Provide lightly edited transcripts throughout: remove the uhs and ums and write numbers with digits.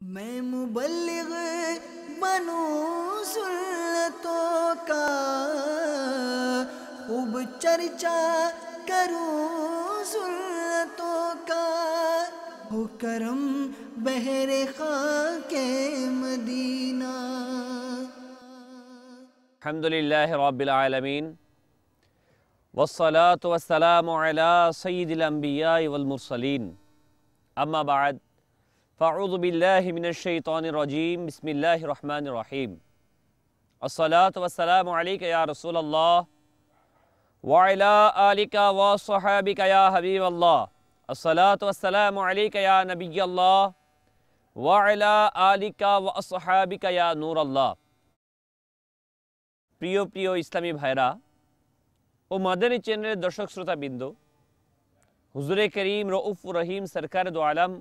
मैं मुबल्लिग बनूं सुन्नतों का, खूब चर्चा करूं सुन्नतों का, हो करम बहरे खाके मदीना। अल्हम्दुलिल्लाहि रब्बिल आलमीन वस्सलातु वस्सलामु अला सय्यिदिल अंबियाइ वल मुरसलीन अम्मा बाद फ़अऊज़ु बिल्लाहि मिनश शैतानिर रजीम बिस्मिल्लाहिर रहमानिर रहीम अस्सलातु वस्सलामु अलैका या रसूलल्लाह व अला आलिका व स्वहाबिका या हबीबल्लाह अस्सलातु वस्सलामु अलैका या नबिय्यल्लाह व अला आलिका व अस्हाबिका या नूरल्लाह। প্রিয় প্রিয় ইসলামী ভাইরা ও মাদানী চ্যানেলের দর্শক শ্রোতাবৃন্দ, হুজুরে করিম রউফুর রহিম সরকার দো আলম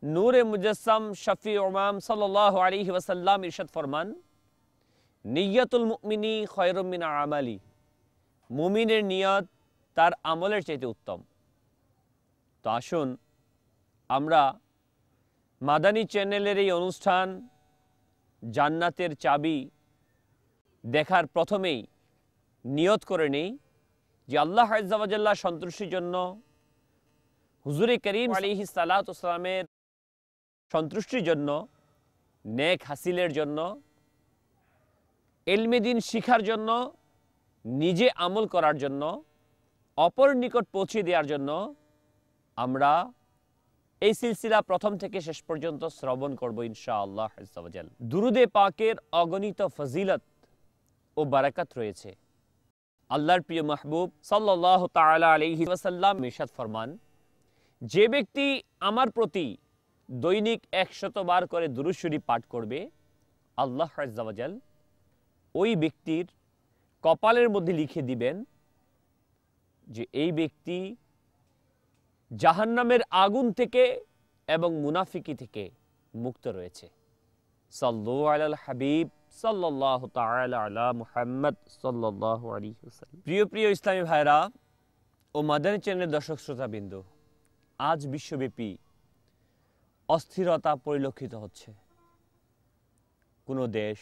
নূরে মুজাসসাম শফি উমাম সাল্লাল্লাহু আলাইহি ওয়াসাল্লাম ইরশাদ ফরমান, নিয়্যাতুল মুমিনি খায়রুম মিন আমালি, মুমিনের নিয়ত তার আমলের চাইতে উত্তম। তো আসুন আমরা মাদানী চ্যানেলের এই অনুষ্ঠান জান্নাতের চাবি দেখার প্রথমেই নিয়ত করে নেই যে আল্লাহ আযজা ওয়া জাল্লা সন্তুষ্টির জন্য, হুজুরে করিম আলাইহিস সালাতু ওয়াস সালামের সন্তুষ্টির জন্য, নেক হাসিলের জন্য, ইলমে দ্বীন শিখার জন্য, নিজে আমল করার জন্য, অপর নিকট পৌঁছে দেওয়ার জন্য আমরা এই সিলসিলা প্রথম থেকে শেষ পর্যন্ত শ্রবণ করব ইনশাআল্লাহ আযজা ওয়া জাল। দুরুদে পাকের অগণিত ফজিলত ও বারাকাত রয়েছে। আল্লাহর প্রিয় মাহবুব সাল্লাল্লাহু তাআলা আলাইহি ওয়াসাল্লাম ইরশাদ ফরমান, যে ব্যক্তি আমার প্রতি দৈনিক 100 বার করে দুরূদ শরীফ পাঠ করবে, আল্লাহ আযজা ওয়া জাল ওই ব্যক্তির কপালের মধ্যে লিখে দিবেন যে এই ব্যক্তি জাহান্নামের আগুন থেকে এবং মুনাফিকি থেকে মুক্ত রয়েছে। সাল্লু আলাল হাবিব সাল্লাল্লাহু তাআলা আলা মুহাম্মদ সাল্লাল্লাহু আলাইহি ওয়াসাল্লাম। প্রিয় প্রিয় ইসলামী ভাইরা ও মাদানী চ্যানেলের দর্শক শ্রোতাবৃন্দ, আজ বিশ্বব্যাপী অস্থিরতা পরিলক্ষিত হচ্ছে। কোনো দেশ,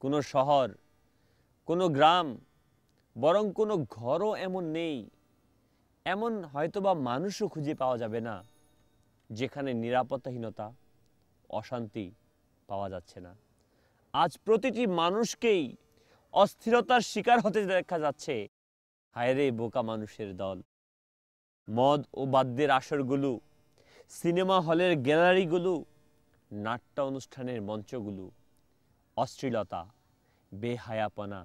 কোনো শহর, কোনো গ্রাম, বরং কোনো ঘরও এমন নেই, এমন হয়তোবা মানুষও খুঁজে পাওয়া যাবে না যেখানে নিরাপত্তাহীনতা, অশান্তি পাওয়া যাচ্ছে না। আজ প্রতিটি মানুষকেই অস্থিরতার শিকার হতে দেখা যাচ্ছে। হায়রে বোকা মানুষের দল! মদ ও বাদ্যের আসরগুলো, সিনেমা হলের গ্যালারিগুলো, নাট্য অনুষ্ঠানের মঞ্চগুলো, অশ্লীলতা, বেহায়াপনা,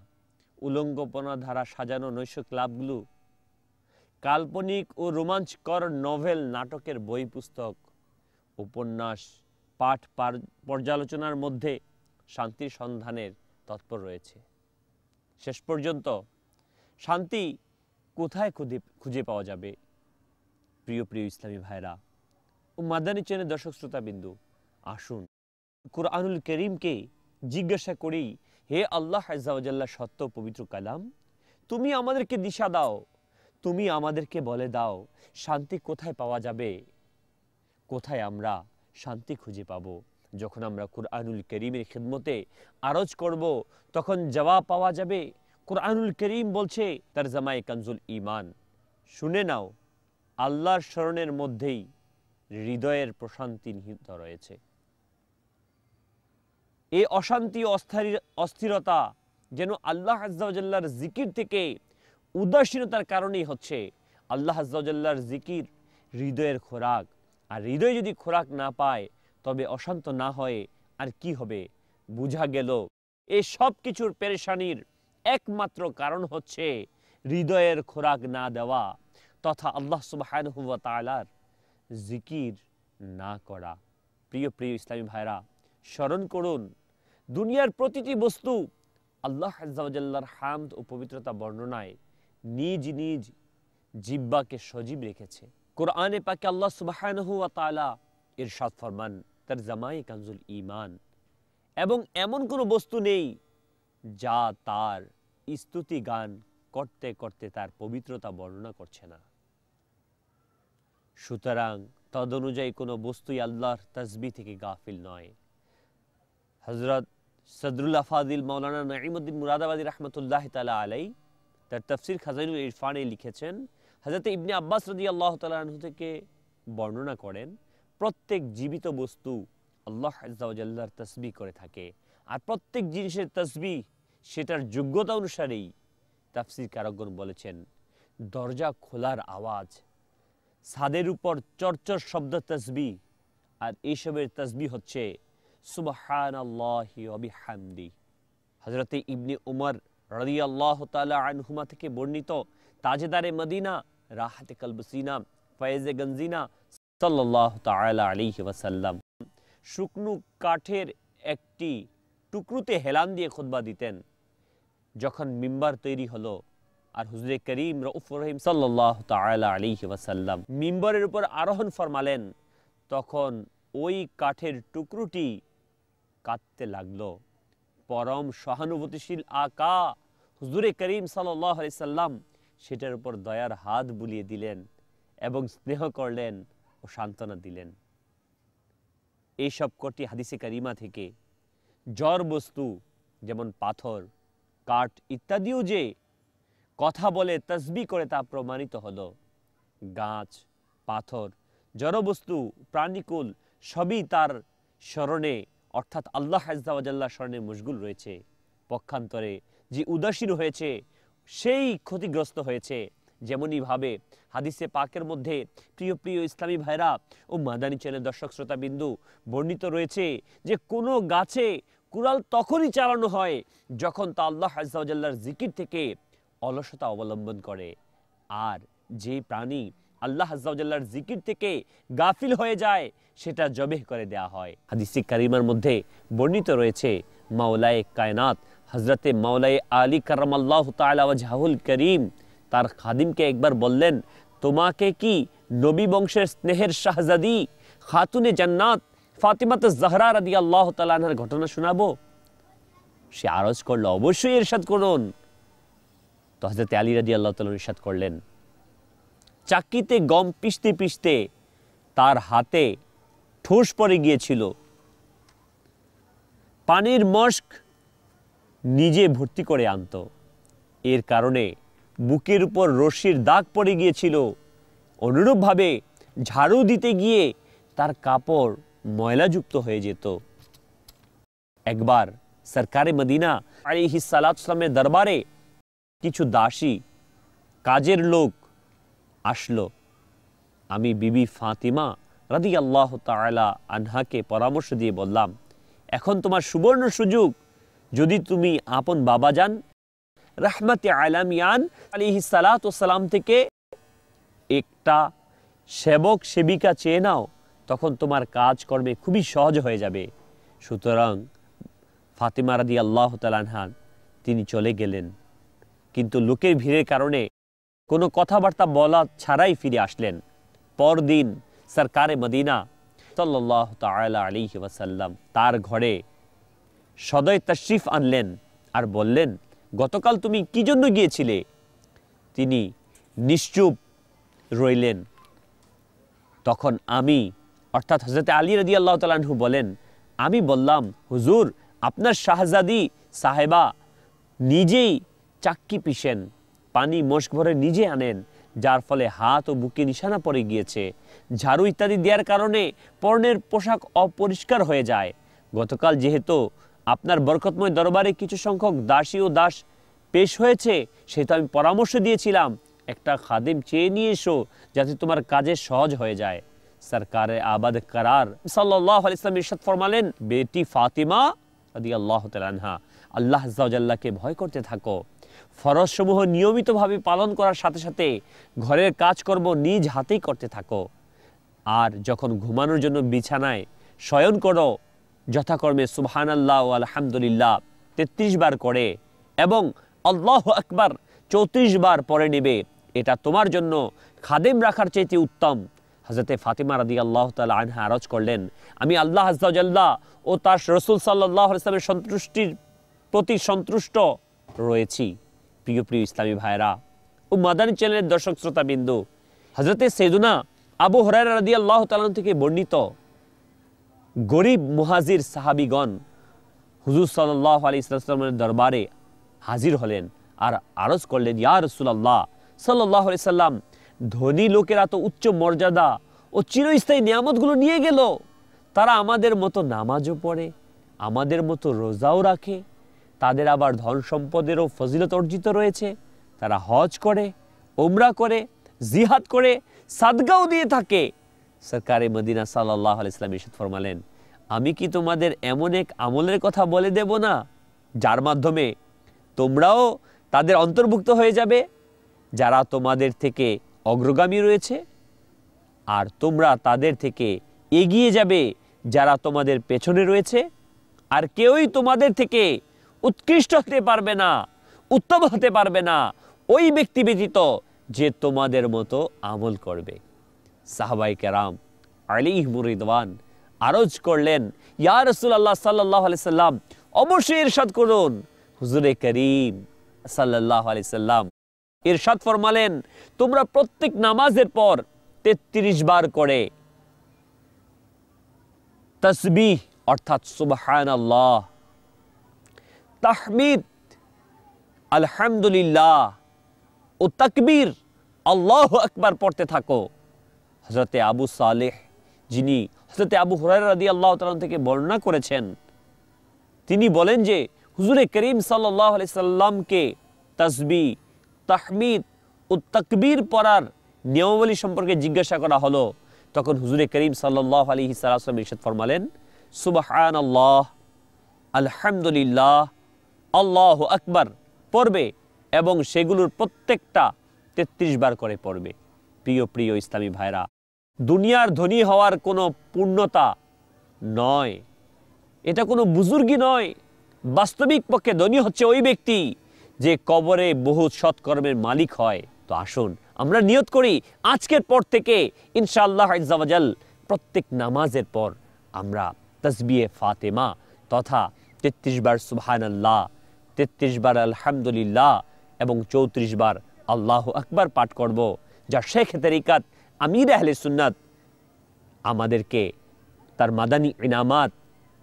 উলঙ্গপনা দ্বারা সাজানো নৈশ ক্লাবগুলো, কাল্পনিক ও রোমাঞ্চকর নভেল, নাটকের বই, পুস্তক, উপন্যাস, পাঠ পর্যালোচনার মধ্যে শান্তির সন্ধানের তৎপর রয়েছে। শেষ পর্যন্ত শান্তি কোথায় খুঁজে পাওয়া যাবে? প্রিয় প্রিয় ইসলামী ভাইরা ও মাদানী চ্যানেলের দর্শক শ্রোতাবিন্দু, আসুন কুরআনুল কারীমকে জিজ্ঞাসা করি, হে আল্লাহ আযজা ওয়া জাল্লা সত্য পবিত্র কালাম, তুমি আমাদেরকে দিশা দাও, তুমি আমাদেরকে বলে দাও শান্তি কোথায় পাওয়া যাবে, কোথায় আমরা শান্তি খুঁজে পাবো। যখন আমরা কুরআনুল কারীমের খিদমতে আরজ করব, তখন জবাব পাওয়া যাবে। কুরআনুল কারীম বলছে তরজমায়ে কানজুল ঈমান, শুনে নাও, আল্লাহর স্মরণের মধ্যেই হৃদয়ের প্রশান্তি নিহিত রয়েছে। এই অশান্তি ও অস্থিরতা যেন আল্লাহ আযজা ওয়া জাল্লার জিকির থেকে উদাসীনতার কারণেই হচ্ছে। আল্লাহ আযজা ওয়া জাল্লার জিকির হৃদয়ের খোরাক, আর হৃদয় যদি খোরাক না পায় তবে অশান্ত না হয় আর কি হবে? বুঝা গেল এই সব কিছুর পেরেশানির একমাত্র কারণ হচ্ছে হৃদয়ের খোরাক না দেওয়া তথা আল্লাহ সুবহানাহু ওয়া তাআলার জিকির না করা। প্রিয় প্রিয় ইসলামী ভাইরা, স্মরণ করুন, দুনিয়ার প্রতিটি বস্তু আল্লাহ আযজা ওয়া জাল্লার হামদ ও পবিত্রতা বর্ণনায় নিজ নিজ জিহ্বাকে সজীব রেখেছে। কোরআনে পাকে আল্লাহ সুবহানাহু ওয়া তাআলা ইরশাদ ফরমান তরজমায়ে কানজুল ঈমান, এবং এমন কোনো বস্তু নেই যা তার স্তুতি গান করতে করতে তার পবিত্রতা বর্ণনা করছে না। সুতরাং তদ অনুযায়ী কোনো বস্তুই আল্লাহর তাসবিহ থেকে গাফিল নয়। হযরত সদরুল আফাদিল মাওলানা নাঈমউদ্দিন মুরাদাবাদী রাহমাতুল্লাহি তাআলা আলাইহি তার তাফসীর খাজাইনুল ইরফানে লিখেছেন, হযরত ইবনে আব্বাস রাদিয়াল্লাহু তাআলা আনহু থেকে বর্ণনা করেন, প্রত্যেক জীবিত বস্তু আল্লাহ আযজা ওয়া জাল্লার তাসবিহ করে থাকে, আর প্রত্যেক জিনিসের তাসবিহ সেটার যোগ্যতা অনুসারেই। তাফসীরকারকগণ বলেছেন, দরজা খোলার আওয়াজ, ছাদের উপর চরচর শব্দ তাসবিহ, আর এইসবের তাসবিহ হচ্ছে সুবহানাল্লাহি ওয়া বিহামদি। হযরত ইবনে উমর রাদিয়াল্লাহু তাআলা আনহুমা থেকে বর্ণিত তাজেদারে মদিনা রাহাতে কলবসিনা ফয়েজে গঞ্জিনা সাল্লাল্লাহু তাআলা আলাইহি ওয়াসাল্লাম শুকনো কাঠের একটি টুকরোতে হেলান দিয়ে খুতবা দিতেন। যখন মিম্বার তৈরি হলো আর হুজুরে করিম রউফুর রহিম সাল্লাল্লাহু তাআলা আলাইহি ওয়াসাল্লাম মিম্বরের উপর আরোহণ ফরমালেন, তখন ওই কাঠের টুকরোটি কাঁদতে লাগলো। পরম সহানুভূতিশীল আকা হুজুরে করিম সাল্লাল্লাহু আলাইহি সাল্লাম সেটার উপর দয়ার হাত বুলিয়ে দিলেন এবং স্নেহ করলেন ও সান্ত্বনা দিলেন। এই সব কটি হাদিসে কারিমা থেকে জড় বস্তু যেমন পাথর, কাঠ ইত্যাদিও যে কথা বলে তাসবিহ করে তা প্রমাণিত হলো। গাছ, পাথর, জড়বস্তু, প্রাণীকুল সবই তার স্মরণে অর্থাৎ আল্লাহ আযজা ওয়া জাল্লার স্মরণে মশগুল রয়েছে। পক্ষান্তরে যে উদাসীন হয়েছে সেই ক্ষতিগ্রস্ত হয়েছে। যেমনইভাবে হাদিসে পাকের মধ্যে প্রিয় প্রিয় ইসলামী ভাইরা ও মাদানী চ্যানেল দর্শক শ্রোতা বিন্দু বর্ণিত রয়েছে যে কোনো গাছে কুড়াল তখনই চালানো হয় যখন তা আল্লাহ আযজা ওয়া জাল্লার জিকির থেকে অলসতা অবলম্বন করে, আর যে প্রাণী আল্লাহ আযজা ওয়া জাল্লার জিকির থেকে গাফিল হয়ে যায় সেটা জবেহ করে দেয়া হয়। হাদিসে কারিমার মধ্যে বর্ণিত রয়েছে, মাওলায়ে কায়নাত হযরতে মাওলায়ে আলী কারামাল্লাহু তাআলা ওয়াজহুল করিম তার খাদিমকে একবার বললেন, তোমাকে কি নবী বংশের স্নেহের শাহজাদি খাতুনে জান্নাত ফাতিমাতুজ জাহরা রাদিয়াল্লাহু তাআলা আনহার ঘটনা শোনাবো? সে আরজ করলো, অবশ্যই ইরশাদ করুন। তো হযরত আলী রাদিয়াল্লাহু তাআলা ইরশাদ করলেন, চাক্কিতে গম পিষতে পিষতে তার হাতে ঠোস পড়ে গিয়েছিল, পানির মশক নিজে ভর্তি করে আনত, এর কারণে বুকের উপর রশির দাগ পড়ে গিয়েছিল। অনুরূপভাবে ঝাড়ু দিতে গিয়ে তার কাপড় ময়লাযুক্ত হয়ে যেত। একবার সরকারে মদিনা আলাইহিস সালাতু ওয়াস সালামের দরবারে কিছু দাসী কাজের লোক আসলো। আমি বিবি ফাতিমা রাদিয়াল্লাহু তাআলা আনহাকে পরামর্শ দিয়ে বললাম, এখন তোমার সুবর্ণ সুযোগ, যদি তুমি আপন বাবাজান রাহমাতে আলামিয়ান আলাইহিস সালাতু ওয়াস সালাম থেকে একটা সেবক সেবিকা চেয়ে নাও, তখন তোমার কাজকর্মে খুবই সহজ হয়ে যাবে। সুতরাং ফাতিমা রাদিয়াল্লাহু তাআলা আনহা তিনি চলে গেলেন, কিন্তু লোকের ভিড়ের কারণে কোনো কথাবার্তা বলা ছাড়াই ফিরে আসলেন। পরদিন সরকারে মদিনা সাল্লাল্লাহু তাআলা আলাইহি ওয়াসাল্লাম তার ঘরে সদয় তশরিফ আনলেন আর বললেন, গতকাল তুমি কি জন্য গিয়েছিলে? তিনি নিশ্চুপ রইলেন। তখন আমি অর্থাৎ হযরত আলী রাদিয়াল্লাহু তাআলা আনহু বলেন, আমি বললাম, হুজুর আপনার শাহজাদি সাহেবা নিজেই চাক্কি পিষেন, পানি মশক ভরে নিজে আনেন, যার ফলে হাত ও বুকে নিশানা পড়ে গিয়েছে। ঝাড়ু ইত্যাদি দেওয়ার কারণে পরনের পোশাক অপরিষ্কার হয়ে যায়। গতকাল যেহেতু আপনার বরকতময় দরবারে কিছু সংখ্যক দাসী ও দাস পেশ হয়েছে, সেহেতু আমি পরামর্শ দিয়েছিলাম একটা খাদিম চেয়ে নিয়ে এসো যাতে তোমার কাজে সহজ হয়ে যায়। সরকারে আবাদ করার সাল্লাল্লাহু আলাইহি ওয়াসাল্লাম ইরশাদ ফরমালেন, বেটি ফাতিমা রাদিয়াল্লাহু তাআলা আনহা, আল্লাহ আযজা ওয়া জাল্লাকে ভয় করতে থাকো, ফরজসমূহ নিয়মিতভাবে পালন করার সাথে সাথে ঘরের কাজকর্ম নিজ হাতেই করতে থাকো, আর যখন ঘুমানোর জন্য বিছানায় শয়ন করো যথাকর্মে সুবহানাল্লাহ ওয়া আলহামদুলিল্লাহ 33 বার করে এবং আল্লাহু আকবার 34 বার পড়ে নেবে। এটা তোমার জন্য খাদেম রাখার চাইতে উত্তম। হযরতে ফাতিমা রাদিয়াল্লাহু তাআলা আনহা আরজ করলেন, আমি আল্লাহ আযজা ওয়া জাল্লা ও তার রাসূল সাল্লাল্লাহু আলাইহি ওয়াসাল্লামের সন্তুষ্টির প্রতি সন্তুষ্ট রয়েছি। প্রিয় প্রিয় ইসলামী ভাইরা ও মাদানী চ্যানেলের দর্শক শ্রোতা বিন্দু, হযরতে সাইয়্যিদুনা আবু হুরায়রা রাদিয়াল্লাহু তাআলা থেকে বর্ণিত, গরিব মুহাজির সাহাবীগণ হুজুর সাল্লাল্লাহু আলাইহি ওয়াসাল্লামের দরবারে হাজির হলেন আর আরজ করলেন, ইয়া রাসূলুল্লাহ সাল্লাল্লাহু আলাইহি সাল্লাম, ধনী লোকেরা তো উচ্চ মর্যাদা ও চিরস্থায়ী নিয়ামতগুলো নিয়ে গেল, তারা আমাদের মতো নামাজও পড়ে, আমাদের মতো রোজাও রাখে, তাদের আবার ধন সম্পদেরও ফজিলত অর্জিত রয়েছে, তারা হজ করে, উমরা করে, জিহাদ করে, সাদগাও দিয়ে থাকে। সরকারে মদিনা সাল্লাল্লাহু আলাইহি ওয়াসাল্লাম ইরশাদ ফরমালেন, আমি কি তোমাদের এমন এক আমলের কথা বলে দেব না যার মাধ্যমে তোমরাও তাদের অন্তর্ভুক্ত হয়ে যাবে, যারা তোমাদের থেকে অগ্রগামী রয়েছে, আর তোমরা তাদের থেকে এগিয়ে যাবে যারা তোমাদের পেছনে রয়েছে, আর কেউই তোমাদের থেকে উৎকৃষ্ট হতে পারবে না, উত্তম হতে পারবে না ওই ব্যক্তি ব্যতীত যে তোমাদের মতো আমল করবে। সাহাবায়ে কেরাম আলাইহিমুর রিদওয়ান আরজ করলেন, ইয়া রাসূলুল্লাহ সাল্লাল্লাহু আলাইহি সাল্লাম, অবশ্যই ইরশাদ করুন। হুজুরে করিম সাল্লাল্লাহু আলাইহি সাল্লাম ইরশাদ ফরমালেন, তোমরা প্রত্যেক নামাজের পর 33 বার করে তাসবিহ অর্থাৎ সুবহানাল্লাহ, তাহমিদ আলহামদুলিল্লাহ ও তাকবীর আল্লাহু আকবার পড়তে থাকো। হযরতে আবু সালেহ, যিনি হযরতে আবু হুরায়রা রাদিয়াল্লাহু তাআলা থেকে বর্ণনা করেছেন, তিনি বলেন যে হুজুরে করিম সাল্লাল্লাহু আলাইহি সাল্লামকে তাসবিহ, তাহমিদ ও তাকবীর পড়ার নিয়মাবলী সম্পর্কে জিজ্ঞাসা করা হলো। তখন হুজুরে করিম সাল্লাল্লাহু আলাইহি সাল্লাম ইরশাদ ফরমালেন, সুবহানাল্লাহ, আলহামদুলিল্লাহ, আল্লাহু আকবার পড়বে এবং সেগুলোর প্রত্যেকটা 33 বার করে পড়বে। প্রিয় ইসলামী ভাইরা, দুনিয়ার ধনী হওয়ার কোনো পূর্ণতা নয়, এটা কোনো বুজুর্গি নয়। বাস্তবিক পক্ষে ধনী হচ্ছে ওই ব্যক্তি যে কবরে বহু সৎকর্মের মালিক হয়। তো আসুন আমরা নিয়ত করি আজকের পর থেকে ইনশাআল্লাহ আজ্জা ওয়া জাল প্রত্যেক নামাজের পর আমরা তাসবিহে ফাতেমা তথা 33 বার সুবহানাল্লাহ, 33 বার আলহামদুলিল্লাহ এবং 34 বার আল্লাহু আকবার পাঠ করব, যা শেখ তরিকাত আমির আহলে সুন্নাত আমাদেরকে তার মাদানী ইনামাত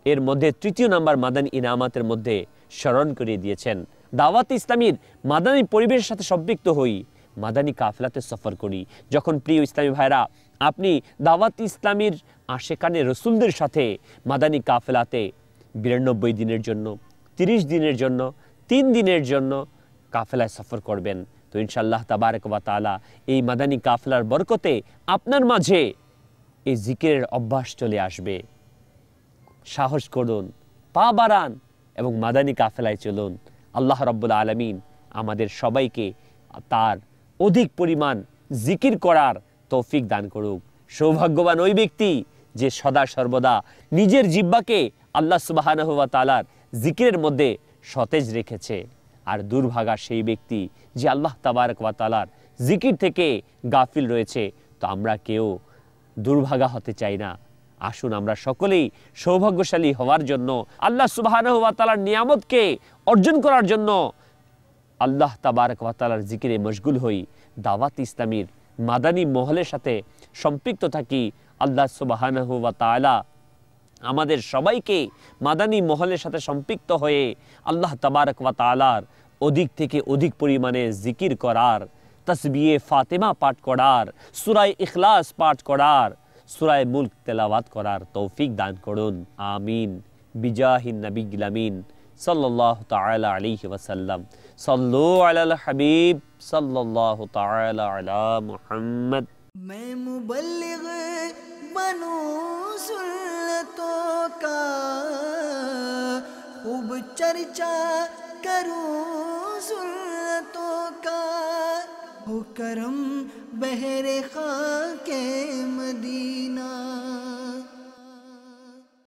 এর মধ্যে 3য় নাম্বার মাদানী ইনামাতের মধ্যে স্মরণ করিয়ে দিয়েছেন। দাওয়াত ইসলামীর মাদানী পরিবেশের সাথে সম্পৃক্ত হই, মাদানী কাফেলাতে সফর করি। যখন প্রিয় ইসলামী ভাইরা আপনি দাওয়াত ইসলামীর আশেকানে রসুলদের সাথে মাদানী কাফেলাতে 92 দিনের জন্য, 30 দিনের জন্য, 3 দিনের জন্য কাফেলায় সফর করবেন, তো ইনশাআল্লাহ তাবারক ওয়া তাআলা এই মাদানী কাফেলার বরকতে আপনার মাঝে এই জিকিরের অভ্যাস চলে আসবে। সাহস করুন, পা বাড়ান এবং মাদানী কাফেলায় চলুন। আল্লাহ রাব্বুল আলামিন আমাদের সবাইকে তার অধিক পরিমাণ জিকির করার তৌফিক দান করুক। সৌভাগ্যবান ওই ব্যক্তি যে সদা সর্বদা নিজের জিহ্বাকে আল্লাহ সুবহানাহু ওয়া তাআলার জিকিরের মধ্যে সতেজ রেখেছে, আর দুর্ভাগা সেই ব্যক্তি যে আল্লাহ তাবারক ওয়া তাআলার জিকির থেকে গাফিল রয়েছে। তো আমরা কেউ দুর্ভাগা হতে চাই না। আসুন আমরা সকলেই সৌভাগ্যশালী হওয়ার জন্য, আল্লাহ সুবহানাহু ওয়া তাআলার নিয়ামতকে অর্জন করার জন্য আল্লাহ তাবারক ওয়া তাআলার জিকিরে মশগুল হই, দাওয়াত ইসলামীর মাদানী মহলের সাথে সম্পৃক্ত থাকি। আল্লাহ সুবহানাহু ওয়া তাআলা আমাদের সবাইকে মাদানী মহলের সাথে সম্পৃক্ত হয়ে আল্লাহ তাবারক ওয়া তাআলার অধিক থেকে অধিক পরিমাণে জিকির করার, তাসবিহে ফাতেমা পাঠ করার, সূরা ইখলাস পাঠ করার, সূরা মুলক তেলাওয়াত করার তৌফিক দান করুন। আমিন বিজাহিন নবিয়্যিল আমিন সাল্লাল্লাহু তাআলা আলাইহি ওয়াসাল্লাম। সাল্লু আলাল হাবিব সাল্লাল্লাহু তাআলা আলা মুহাম্মদ। मैं मुबल्लिग बनूं सुन्नतों का, खूब चर्चा करूं सुन्नतों का, हो करम बहरे खाके मदीना।